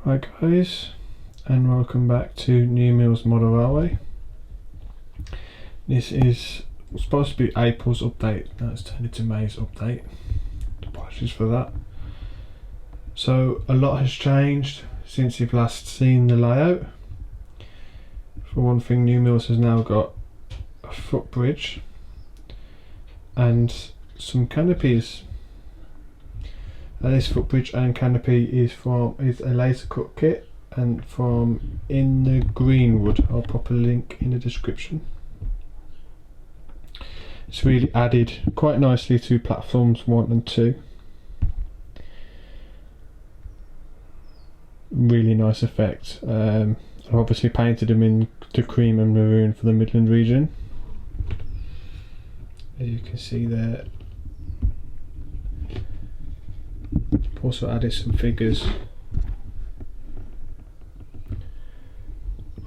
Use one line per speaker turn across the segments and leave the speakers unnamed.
Hi guys, and welcome back to New Mills Model Railway. This is supposed to be April's update, now it's turned into May's update. Apologies for that. So a lot has changed since you've last seen the layout. For one thing, New Mills has now got a footbridge and some canopies. This footbridge and canopy is a laser cut kit and from In the Greenwood. I'll pop a link in the description. It's really added quite nicely to platforms 1 and 2. Really nice effect. I've obviously painted them in the cream and maroon for the Midland region. As you can see there. Also added some figures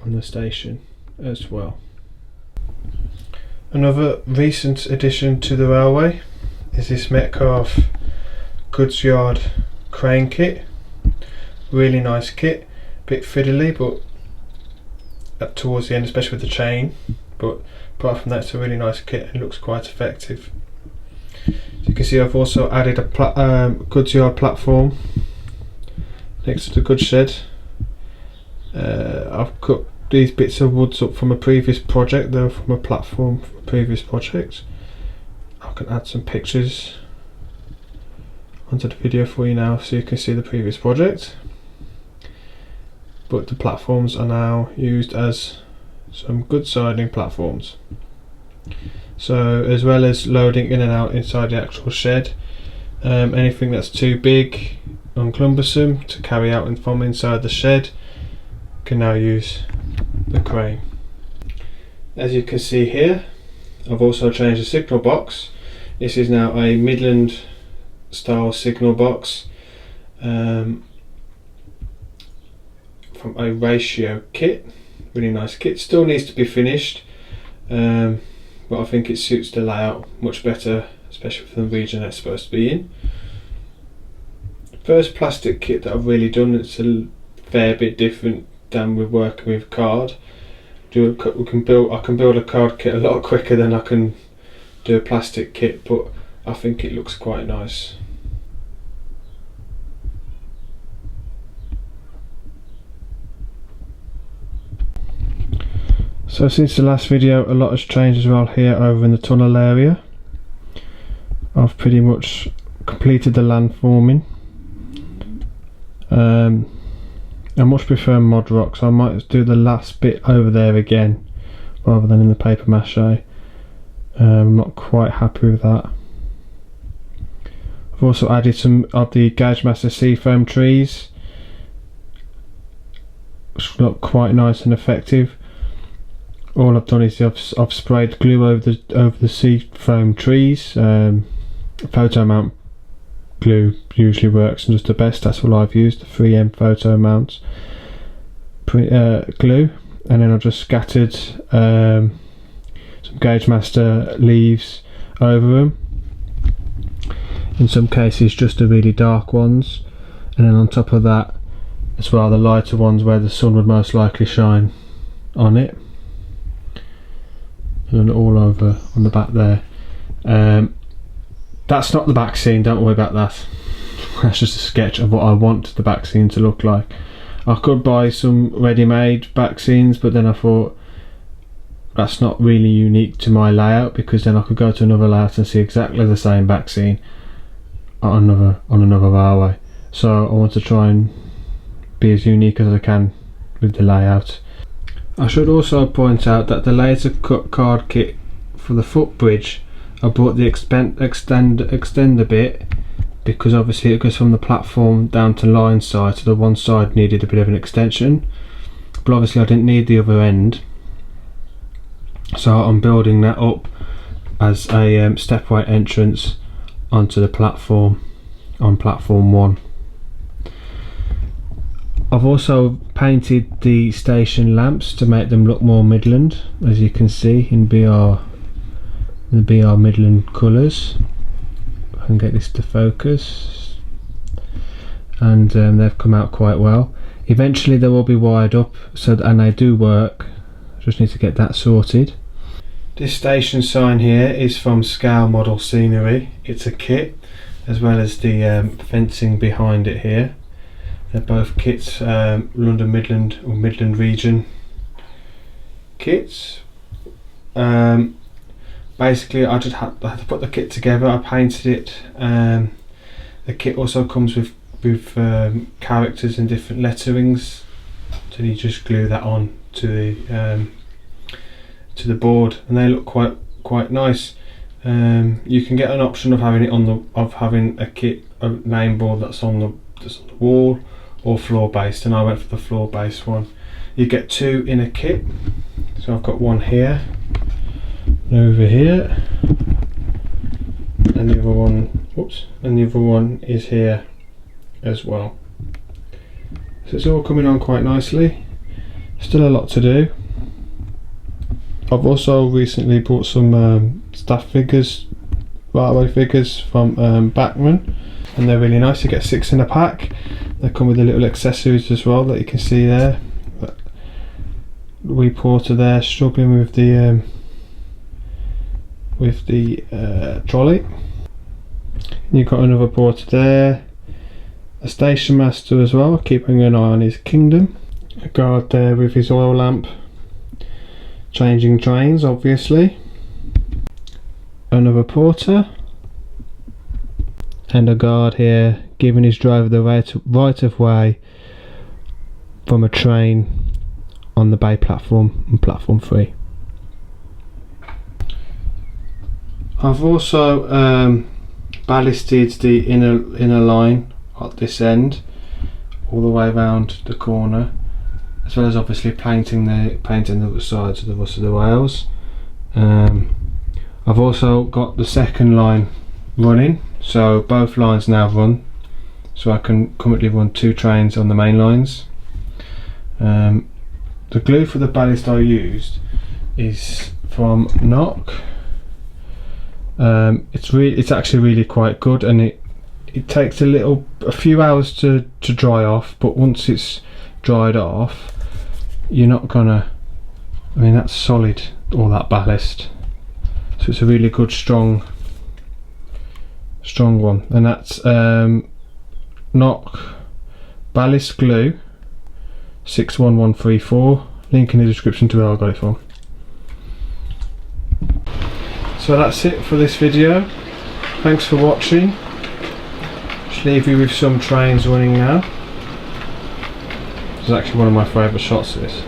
on the station as well. Another recent addition to the railway is this Metcalfe goods yard crane kit. Really nice kit, bit fiddly but towards the end, especially with the chain, but apart from that it's a really nice kit and looks quite effective. You can see I've also added a goods yard platform next to the goods shed. I've cut these bits of woods up from a previous project, though from a platform from a previous project. I can add some pictures onto the video for you now so you can see the previous project. But the platforms are now used as some good siding platforms. So as well as loading in and out inside the actual shed, anything that's too big and cumbersome to carry out and from inside the shed can now use the crane. As you can see here, I've also changed the signal box. This is now a Midland style signal box from a ratio kit. Really nice kit, still needs to be finished. But I think it suits the layout much better, especially for the region it's supposed to be in. The first plastic kit that I've really done, it's a fair bit different than with working with card. I can build a card kit a lot quicker than I can do a plastic kit, but I think it looks quite nice. So since the last video, a lot has changed as well here over in the tunnel area. I've pretty much completed the land forming. I much prefer mod rock, so I might do the last bit over there again rather than in the paper mache. I'm not quite happy with that. I've also added some of the Gauge Master Seafoam trees, which look quite nice and effective. All I've done is I've sprayed glue over the seafoam trees. Photo mount glue usually works and just the best. That's all I've used, the 3M photo mount glue, and then I've just scattered some Gauge Master leaves over them. In some cases just the really dark ones, and then on top of that as well the lighter ones where the sun would most likely shine on it. And all over on the back there. That's not the back scene, don't worry about that. That's just a sketch of what I want the back scene to look like. I could buy some ready-made back scenes, but then I thought that's not really unique to my layout, because then I could go to another layout and see exactly the same back scene on another railway. So I want to try and be as unique as I can with the layout. I should also point out that the laser cut card kit for the footbridge, I brought the extender bit because obviously it goes from the platform down to line side, so the one side needed a bit of an extension, but obviously I didn't need the other end, so I'm building that up as a stepway entrance onto the platform on platform 1. I've also painted the station lamps to make them look more Midland, as you can see in the BR Midland colours. I can get this to focus, and they've come out quite well. Eventually they will be wired up, and they do work. Just need to get that sorted. This station sign here is from Scale Model Scenery. It's a kit, as well as the fencing behind it here. They're both kits, London Midland or Midland region kits. Basically I had to put the kit together. I painted it. The kit also comes with characters and different letterings, so you just glue that on to the board, and they look quite nice. You can get an option of having it having a name board that's on the wall, or floor based, and I went for the floor based one. You get two in a kit, so I've got one here and over here, and the other one is here as well. So it's all coming on quite nicely. Still a lot to do. I've also recently bought some staff figures, railway figures from Bachmann, and they're really nice. You get 6 in a pack. They come with the little accessories as well that you can see there. Wee porter there struggling with the trolley. You've got another porter there, a station master as well, keeping an eye on his kingdom. A guard there with his oil lamp, changing trains obviously. Another porter, and a guard here giving his driver the right of way from a train on the bay platform and platform 3. I've also ballasted the inner line at this end all the way around the corner, as well as obviously painting the other sides of the rest of the rails. I've also got the second line running, so both lines now run, so I can currently run 2 trains on the main lines. The glue for the ballast I used is from Knock. It's actually really quite good, and it takes a few hours to dry off, but once it's dried off, you're not gonna, I mean, that's solid, all that ballast, so it's a really good strong one. And that's Knock ballast glue 61134, link in the description to where I got it from. So that's it for this video. Thanks for watching. Just leave you with some trains running now. This is actually one of my favourite shots of this.